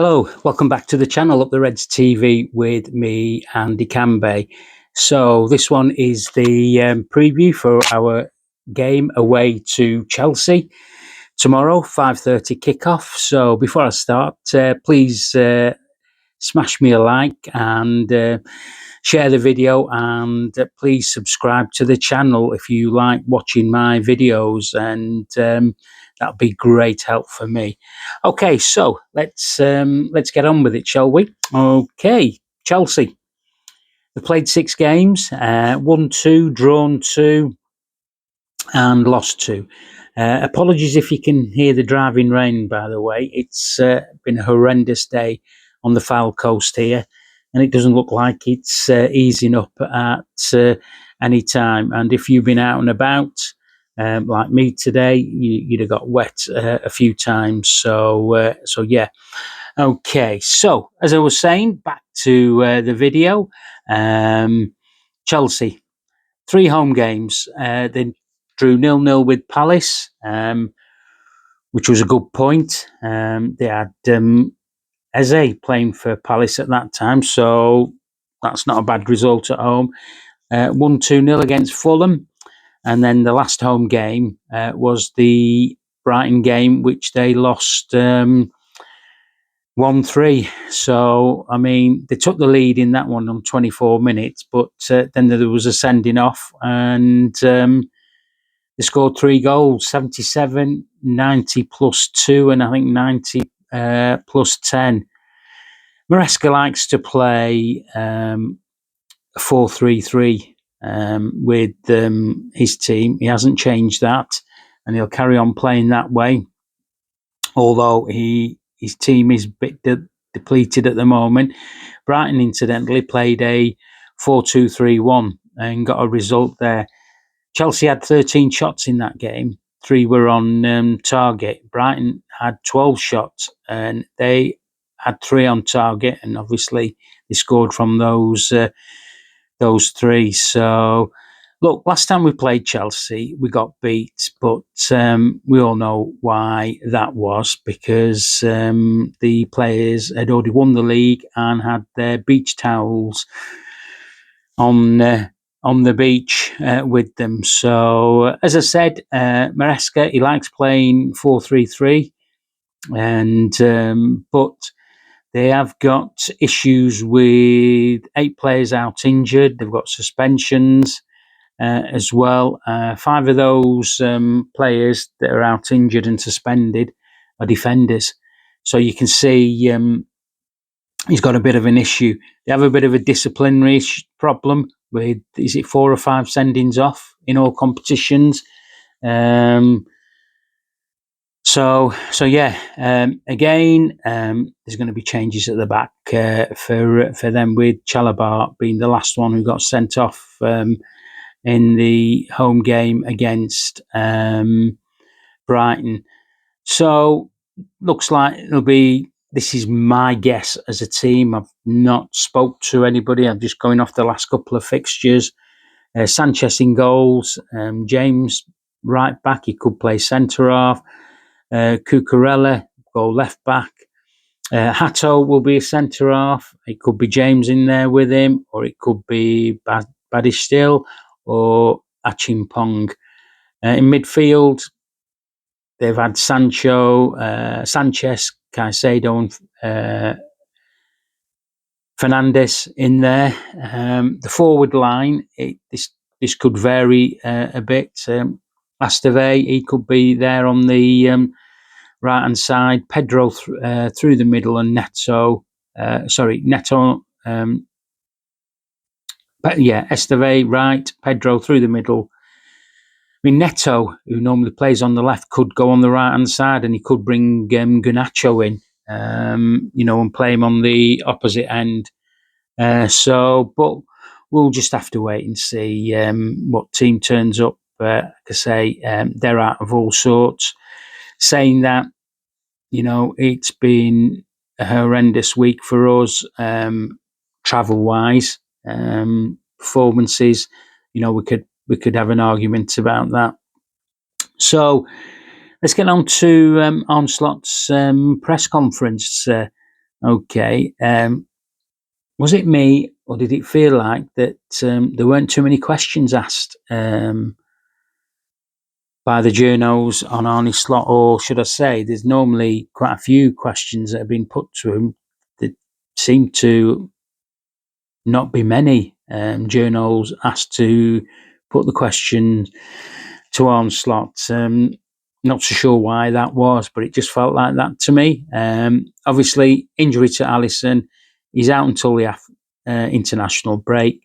Hello, welcome back to the channel Up the Reds TV with me, Andy Cambe. So this one is the preview for our game away to Chelsea tomorrow, 5:30 kickoff. So before I start, please smash me a like and share the video, and please subscribe to the channel if you like watching my videos, and that'll be great help for me. Okay, so let's get on with it, shall we? Okay, Chelsea. They played 6 games, won 2, drawn 2, and lost 2. Apologies if you can hear the driving rain, by the way. It's been a horrendous day on the Foul Coast here, and it doesn't look like it's easing up at any time. And if you've been out and about, like me today, you'd have got wet a few times. So yeah. Okay, so as I was saying, back to the video. Chelsea, 3 home games. They drew 0-0 with Palace, which was a good point. They had Eze playing for Palace at that time, so that's not a bad result at home. Won 2-0 against Fulham, and then the last home game was the Brighton game, which they lost 1-3. So, I mean, they took the lead in that one on 24 minutes, but then there was a sending off, and they scored 3 goals, 77, 90 plus 2, and I think 90 plus 10. Maresca likes to play 4-3-3 with his team. He hasn't changed that, and he'll carry on playing that way, although his team is a bit depleted at the moment. Brighton, incidentally, played a 4-2-3-1 and got a result there. Chelsea had 13 shots in that game. 3 were on target. Brighton had 12 shots, and they had 3 on target, and obviously they scored from those 3. So, look, last time we played Chelsea, we got beat, but we all know why that was, because the players had already won the league and had their beach towels on the beach with them. So, as I said, Maresca, he likes playing 4-3-3, and but they have got issues with 8 players out injured. They've got suspensions as well. 5 of those players that are out injured and suspended are defenders. So you can see he's got a bit of an issue. They have a bit of a disciplinary problem with, is it 4 or 5 sendings off in all competitions? So yeah. Again, there's going to be changes at the back for them, with Chalobah being the last one who got sent off in the home game against Brighton. So looks like it'll be. This is my guess as a team. I've not spoke to anybody. I'm just going off the last couple of fixtures. Sanchez in goals. James right back. He could play centre half. Cucurella go left back. Hato will be a centre half. It could be James in there with him, or it could be Badish or Achimpong. In midfield, they've had Sancho, Sanchez, Caicedo, and Fernandes in there. The forward line, this could vary a bit. Astave, he could be there on the right hand side. Pedro through the middle, and Neto. Esteve right, Pedro through the middle. I mean, Neto, who normally plays on the left, could go on the right hand side, and he could bring Garnacho in, and play him on the opposite end. But we'll just have to wait and see what team turns up. Like I say, they're out of all sorts. Saying that, it's been a horrendous week for us, travel-wise, performances. We could have an argument about that. So let's get on to Arne Slot's press conference Okay. Was it me, or did it feel like that there weren't too many questions asked by the journos on Arne's slot? Or should I say, there's normally quite a few questions that have been put to him that seem to not be many journals asked to put the question to Onslaught. Not so sure why that was, but it just felt like that to me. Obviously, injury to Alisson. He's out until the international break.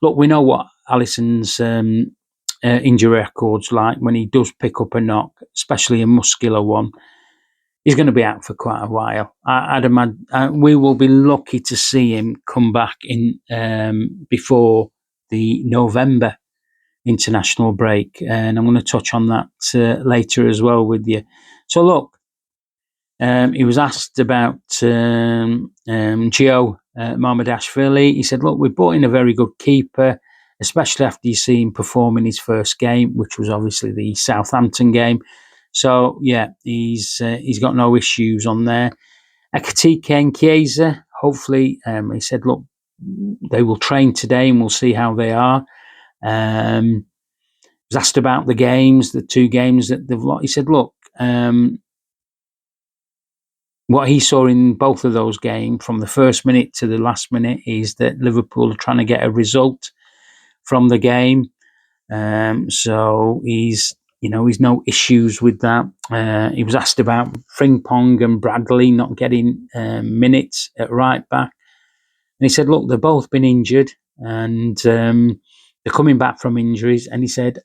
Look, we know what Alisson's injury record's like when he does pick up a knock, especially a muscular one. He's going to be out for quite a while. I'd imagine we will be lucky to see him come back in before the November international break, and I'm going to touch on that later as well with you. So look, he was asked about Gio Marmadashvili. He said, "Look, we brought in a very good keeper, especially after you see him perform in his first game, which was obviously the Southampton game. So yeah, he's got no issues on there." Ekatike and Chiesa, hopefully, he said, "Look, they will train today, and we'll see how they are." Was asked about the games, the two games that they've lost. He said, "Look, what he saw in both of those games, from the first minute to the last minute, is that Liverpool are trying to get a result from the game. So he's no issues with that." He was asked about Frimpong and Bradley not getting minutes at right back, and he said, "Look, they've both been injured, and they're coming back from injuries." And he said,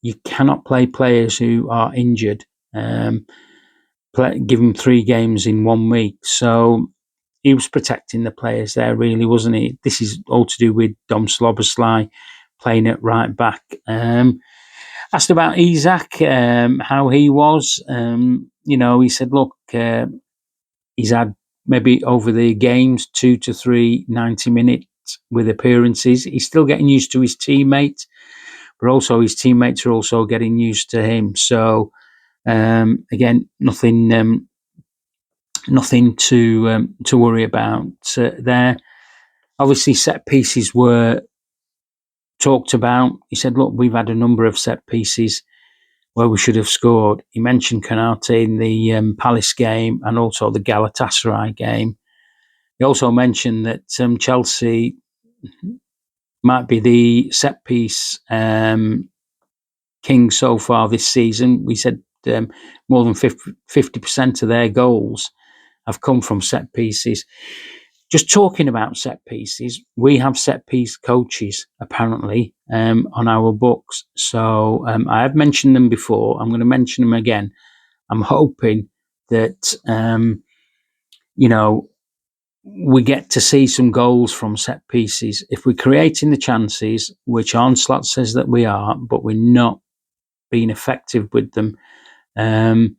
"You cannot play players who are injured. Give them 3 games in 1 week." So he was protecting the players there, really, wasn't he? This is all to do with Dom Slobosly playing at right back. Asked about Isak, how he was. He said, "Look, he's had maybe over the games 2 to 3 90-minute with appearances. He's still getting used to his teammates, but also his teammates are also getting used to him. So again, nothing to worry about there." Obviously, set pieces were talked about. He said, "Look, we've had a number of set pieces where we should have scored." He mentioned Konate in the Palace game and also the Galatasaray game. He also mentioned that Chelsea might be the set piece king so far this season. We said more than 50% of their goals have come from set pieces. Just talking about set pieces, we have set piece coaches apparently on our books. So I have mentioned them before. I'm going to mention them again. I'm hoping that we get to see some goals from set pieces. If we're creating the chances, which Onslaught says that we are, but we're not being effective with them, I'm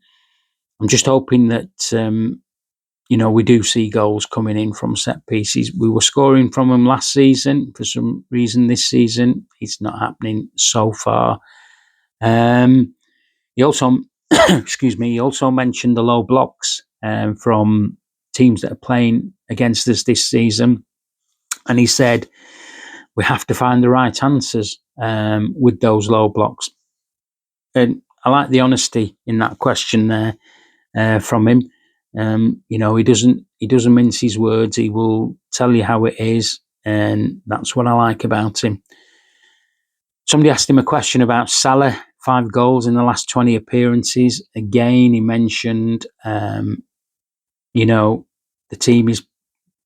just hoping that we do see goals coming in from set pieces. We were scoring from them last season. For some reason, this season it's not happening so far. He also, excuse me, he also mentioned the low blocks from teams that are playing against us this season, and he said we have to find the right answers with those low blocks. And I like the honesty in that question there from him. He doesn't mince his words. He will tell you how it is, and that's what I like about him. Somebody asked him a question about Salah, 5 goals in the last 20 appearances. Again, he mentioned, the team is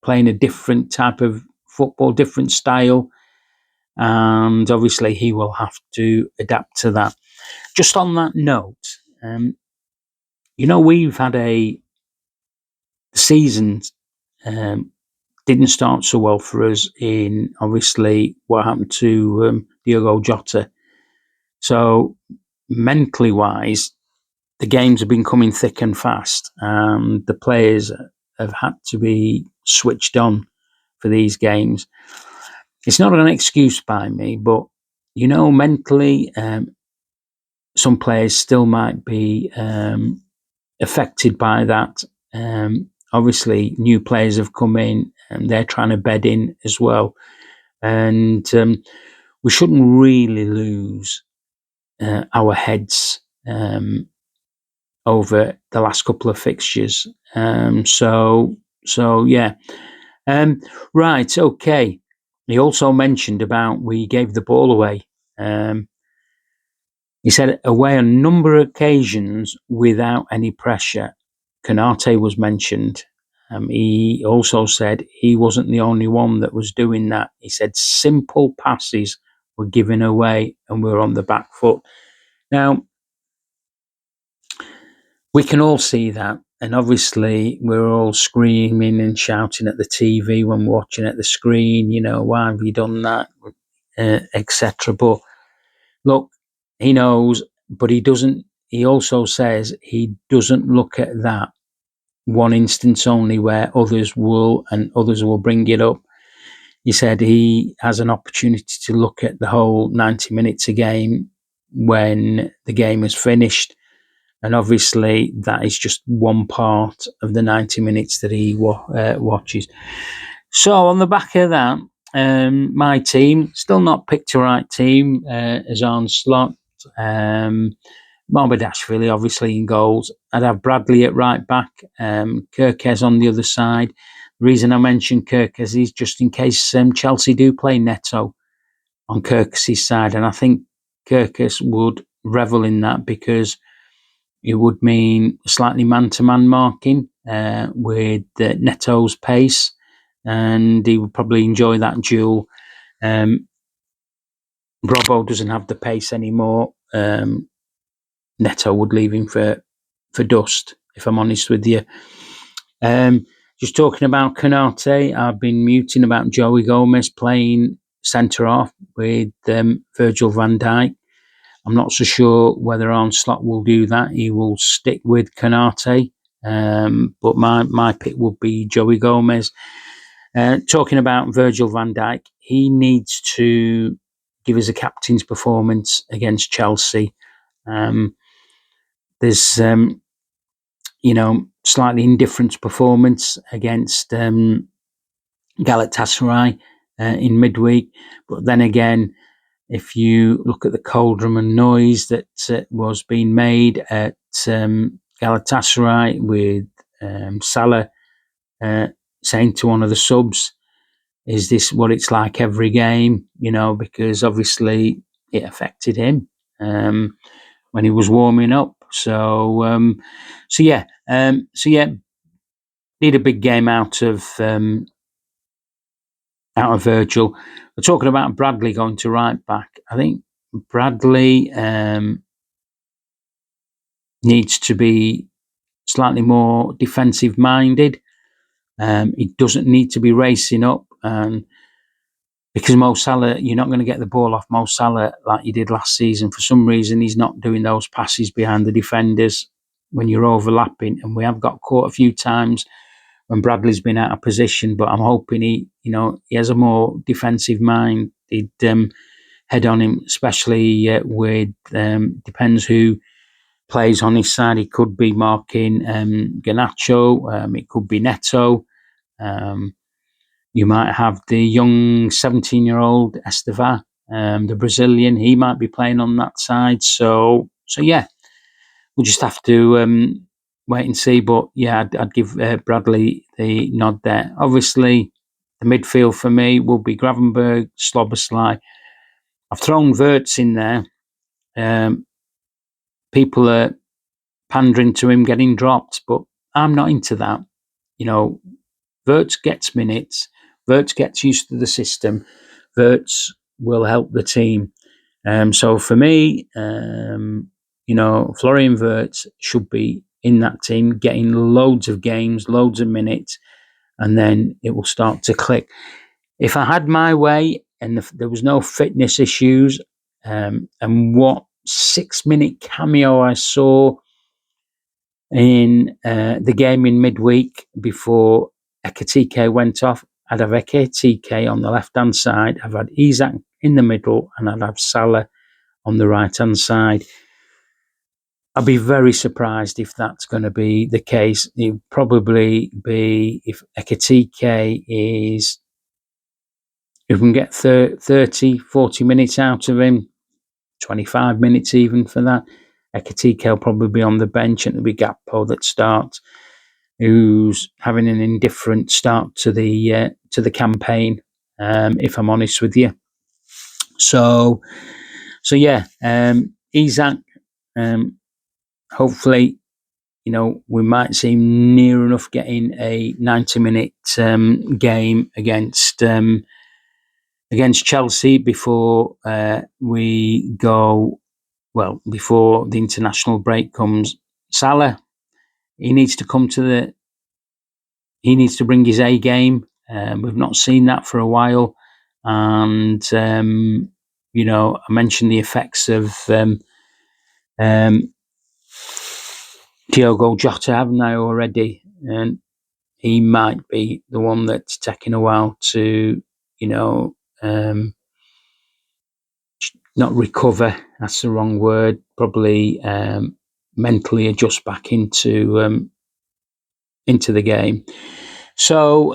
playing a different type of football, different style, and obviously he will have to adapt to that. Just on that note, we've had a season didn't start so well for us in obviously what happened to Diogo Jota. So mentally wise, the games have been coming thick and fast, and the players have had to be switched on for these games. It's not an excuse by me, but mentally, some players still might be affected by that. obviously new players have come in and they're trying to bed in as well. And we shouldn't really lose our heads over the last couple of fixtures. So yeah. Right, okay. He also mentioned about we gave the ball away. He said away on a number of occasions without any pressure. Konate was mentioned. He also said he wasn't the only one that was doing that. He said simple passes were given away and we were on the back foot. Now, we can all see that. And obviously, we're all screaming and shouting at the TV when we're watching at the screen, why have you done that, etc. But look, he knows, but he doesn't. He also says he doesn't look at that one instance only where others will bring it up. He said he has an opportunity to look at the whole 90 minutes a game when the game is finished. And obviously, that is just one part of the 90 minutes that he watches. So, on the back of that, my team, still not picked a right team, as on slot. Marbadashvili, obviously, in goals. I'd have Bradley at right back, Kirkes on the other side. The reason I mentioned Kirkes is just in case Chelsea do play Neto on Kirkes' side. And I think Kirkes would revel in that because it would mean slightly man-to-man marking with Neto's pace, and he would probably enjoy that duel. Robbo doesn't have the pace anymore. Neto would leave him for dust, if I'm honest with you. Just talking about Konate, I've been muting about Joey Gomez playing centre-half with Virgil van Dijk. I'm not so sure whether Arne Slot will do that. He will stick with Konate, but my pick would be Joey Gomez. Talking about Virgil van Dijk, he needs to give us a captain's performance against Chelsea. There's slightly indifferent performance against Galatasaray in midweek, but then again, if you look at the cauldron and noise that was being made at Galatasaray with Salah saying to one of the subs, is this what it's like every game? Because obviously it affected him when he was warming up. So yeah, need a big game out of Virgil. We're talking about Bradley going to right back. I think Bradley needs to be slightly more defensive minded. He doesn't need to be racing up, and because Mo Salah, you're not going to get the ball off Mo Salah like you did last season. For some reason, he's not doing those passes behind the defenders when you're overlapping, and we have got caught a few times when Bradley's been out of position. But I'm hoping he has a more defensive mind. He'd head on him, especially with depends who plays on his side. He could be marking Garnacho. It could be Neto. You might have the young 17-year-old Esteva, the Brazilian. He might be playing on that side. So yeah, we'll just have to wait and see. But yeah, I'd give Bradley the nod there. Obviously, the midfield for me will be Gravenberg, Szoboszlai. I've thrown Wirtz in there. People are pandering to him getting dropped, but I'm not into that. Wirtz gets minutes. Wirtz gets used to the system. Wirtz will help the team. So for me, Florian Wirtz should be in that team, getting loads of games, loads of minutes, and then it will start to click. If I had my way and there was no fitness issues, and what 6-minute cameo I saw in the game in midweek before Ekitike went off, I'd have Ekitike on the left-hand side, I've had Isak in the middle, and I'd have Salah on the right-hand side. I'd be very surprised if that's going to be the case. It would probably be if Ekatike is, if we can get 30, 40 minutes out of him, 25 minutes even for that. Ekatike will probably be on the bench, and it'll be Gakpo that starts, who's having an indifferent start to the campaign, if I'm honest with you. So yeah, Isak, hopefully, we might see near enough getting a 90-minute game against Chelsea before we go. Well, before the international break comes. Salah, he needs to bring his A game. We've not seen that for a while, and I mentioned the effects of Diogo Jota, haven't I already? And he might be the one that's taking a while to, not recover. That's the wrong word. Probably mentally adjust back into the game. So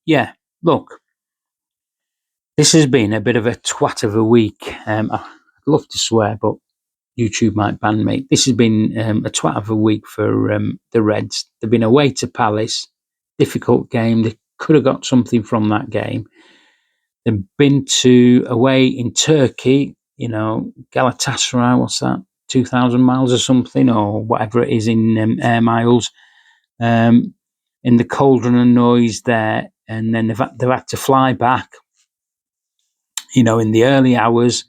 yeah, look, this has been a bit of a twat of a week. I'd love to swear, but YouTube might ban me. This has been a twat of a week for the Reds. They've been away to Palace, difficult game. They could have got something from that game. They've been away in Turkey, Galatasaray, what's that, 2,000 miles or something, or whatever it is in air miles, in the cauldron and noise there. And then they've had to fly back, in the early hours.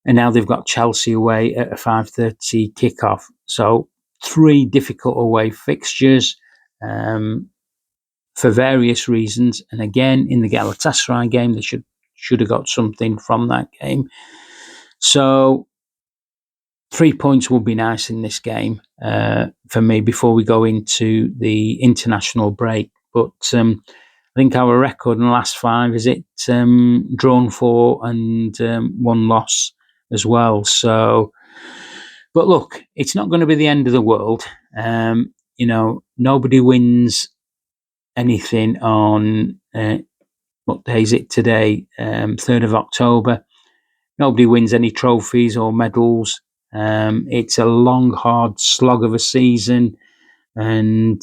And now they've got Chelsea away at a 5:30 kickoff. So 3 difficult away fixtures for various reasons. And again, in the Galatasaray game, they should have got something from that game. So 3 points would be nice in this game for me before we go into the international break. But I think our record in the last 5 is drawn 4 and 1 loss as well. So, but look, it's not going to be the end of the world. Nobody wins anything on what day is it today? 3rd of October. Nobody wins any trophies or medals. It's a long, hard slog of a season, and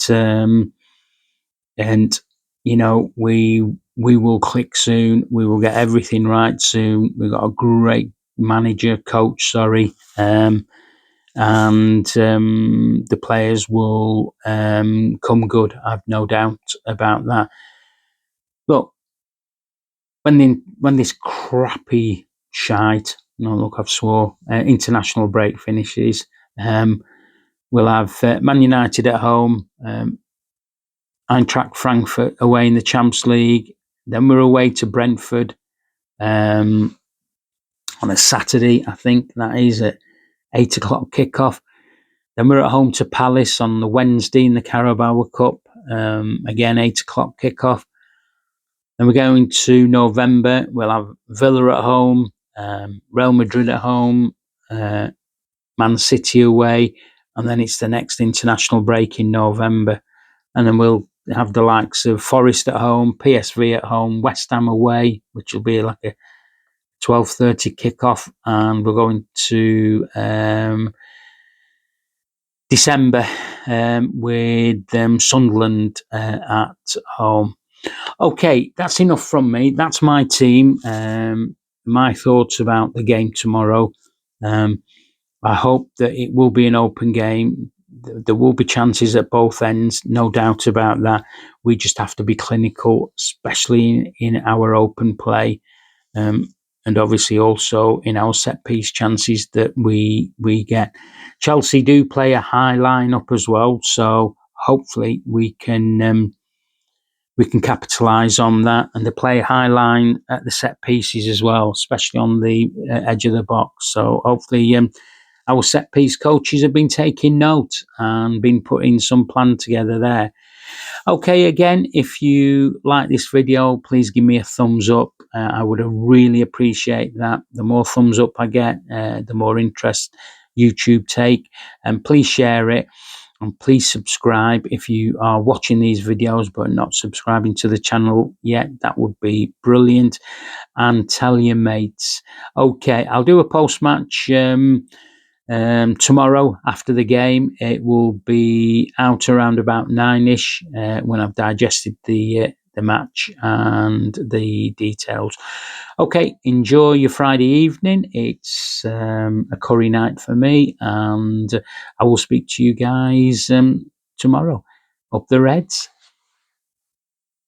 we will click soon. We will get everything right soon. We've got a great coach, and the players will come good. I've no doubt about that. Look, when this crappy shite, look, I've swore, international break finishes, we'll have Man United at home, Eintracht Frankfurt away in the Champions League. Then we're away to Brentford on a Saturday, I think that is, at 8 o'clock kickoff. Then we're at home to Palace on the Wednesday in the Carabao Cup, again 8 o'clock kickoff. Then we're going to November. We'll have Villa at home, Real Madrid at home, Man City away, and then it's the next international break in November. And then we'll have the likes of Forest at home, PSV at home, West Ham away, which will be like a 12:30 kickoff, and we're going to December with Sunderland at home. Okay, that's enough from me. That's my team. My thoughts about the game tomorrow. I hope that it will be an open game. There will be chances at both ends, no doubt about that. We just have to be clinical, especially in our open play, and obviously also in our set piece chances that we get. Chelsea do play a high lineup as well, so hopefully we can capitalise on that, and they play a high line at the set pieces as well, especially on the edge of the box. So hopefully our set piece coaches have been taking note and been putting some plan together there. Okay, again, if you like this video, please give me a thumbs up. I would really appreciate that. The more thumbs up I get, the more interest YouTube take. And please share it. And please subscribe if you are watching these videos but not subscribing to the channel yet. That would be brilliant. And tell your mates. Okay, I'll do a post-match tomorrow after the game. It will be out around about 9ish when I've digested the match and the details. Okay, enjoy your Friday evening. It's a curry night for me, and I will speak to you guys tomorrow. Up the Reds.